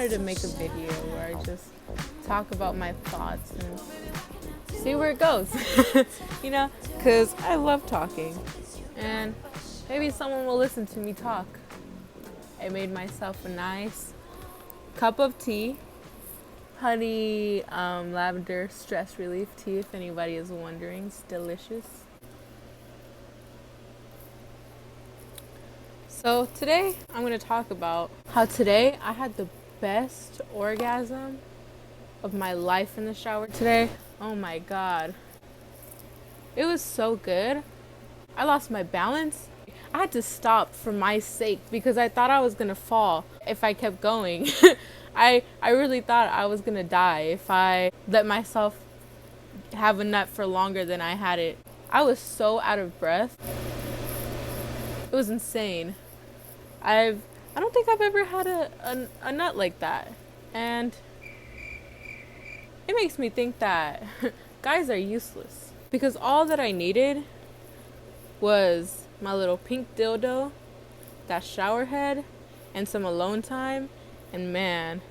wanted to make a video where I just talk about my thoughts and see where it goes, you know, because I love talking, and maybe someone will listen to me talk. I made myself a nice cup of tea, honey lavender stress relief tea, if anybody is wondering. It's delicious. So today I'm going to talk about how today I had the best orgasm of my life in the shower today. Oh my god. It was so good. I lost my balance. I had to stop for my sake because I thought I was going to fall if I kept going. I really thought I was going to die if I let myself have a nut for longer than I had it. I was so out of breath. It was insane. I don't think I've ever had a nut like that. And it makes me think that guys are useless. Because all that I needed was my little pink dildo, that shower head, and some alone time. And man,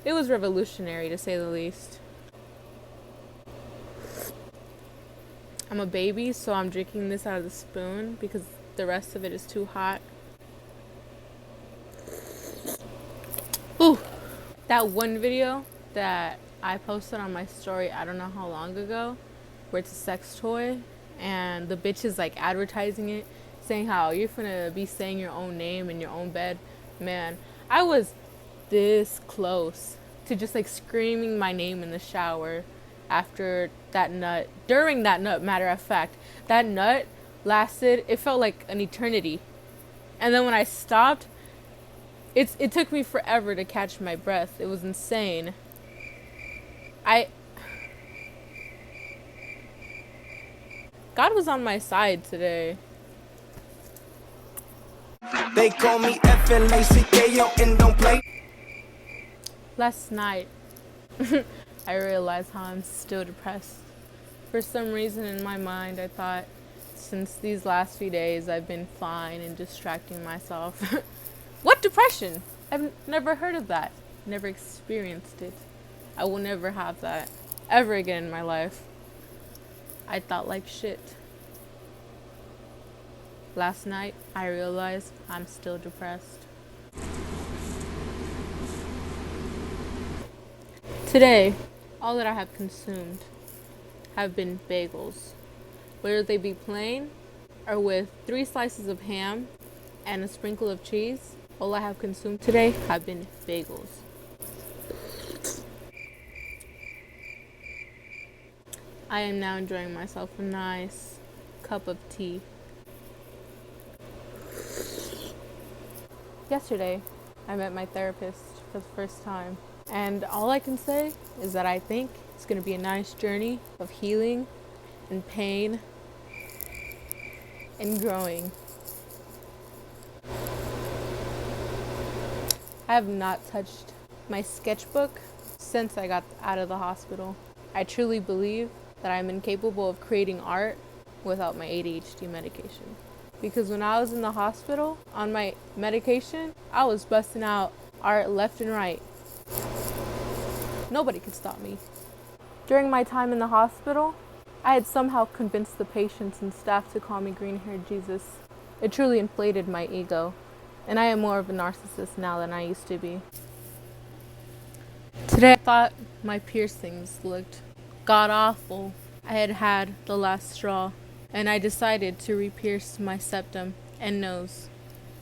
it was revolutionary to say the least. I'm a baby, so I'm drinking this out of the spoon because the rest of it is too hot. Ooh, that one video that I posted on my story I don't know how long ago, where it's a sex toy and the bitch is like advertising it, saying how you're gonna be saying your own name in your own bed. Man, I was this close to just like screaming my name in the shower after that nut. During that nut, matter of fact, that nut lasted, it felt like an eternity. And then when I stopped, it took me forever to catch my breath. It was insane. God was on my side today. They call me FLACKO and don't play. Last night, I realized how I'm still depressed. For some reason in my mind, I thought since these last few days I've been fine and distracting myself. What depression? I've never heard of that. Never experienced it. I will never have that ever again in my life. I thought like shit. Last night, I realized I'm still depressed. Today, all that I have consumed have been bagels. Whether they be plain or with 3 slices of ham and a sprinkle of cheese, all I have consumed today have been bagels. I am now enjoying myself a nice cup of tea. Yesterday, I met my therapist for the first time, and all I can say is that I think it's going to be a nice journey of healing and pain and growing. I have not touched my sketchbook since I got out of the hospital. I truly believe that I'm incapable of creating art without my ADHD medication. Because when I was in the hospital on my medication, I was busting out art left and right. Nobody could stop me. During my time in the hospital, I had somehow convinced the patients and staff to call me green-haired Jesus. It truly inflated my ego, and I am more of a narcissist now than I used to be. Today I thought my piercings looked god-awful. I had had the last straw, and I decided to re-pierce my septum and nose.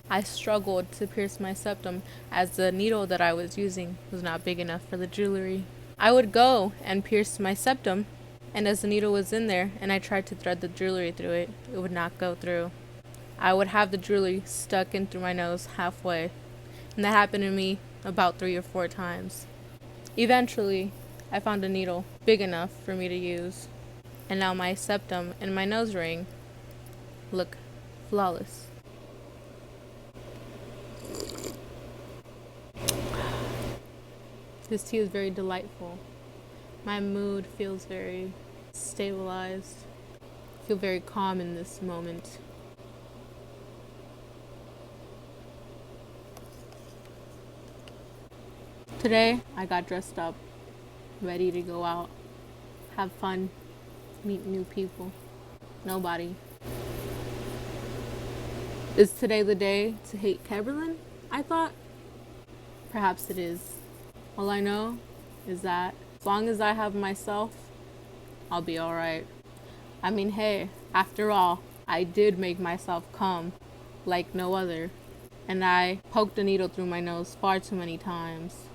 I struggled to pierce my septum as the needle that I was using was not big enough for the jewelry. I would go and pierce my septum, and as the needle was in there and I tried to thread the jewelry through it, it would not go through. I would have the jewelry stuck in through my nose halfway, and that happened to me about 3 or 4 times. Eventually, I found a needle big enough for me to use, and now my septum and my nose ring look flawless. This tea is very delightful. My mood feels very stabilized. I feel very calm in this moment. Today, I got dressed up, ready to go out, have fun, meet new people. Nobody. Is today the day to hate Keberlin? I thought. Perhaps it is. All I know is that as long as I have myself, I'll be alright. I mean, hey, after all, I did make myself come like no other. And I poked a needle through my nose far too many times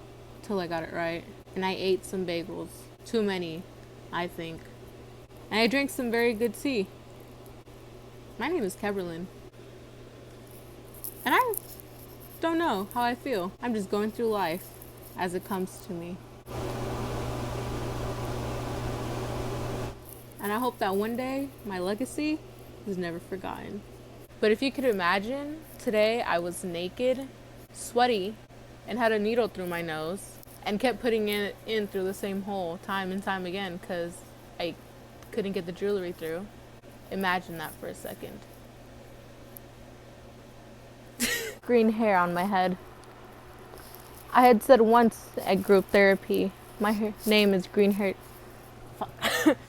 till I got it right. And I ate some bagels. Too many, I think. And I drank some very good tea. My name is Keberlin. And I don't know how I feel. I'm just going through life as it comes to me. And I hope that one day my legacy is never forgotten. But if you could imagine, today I was naked, sweaty, and had a needle through my nose and kept putting it in through the same hole time and time again because I couldn't get the jewelry through. Imagine that for a second. Green hair on my head. I had said once at group therapy, my name is green hair.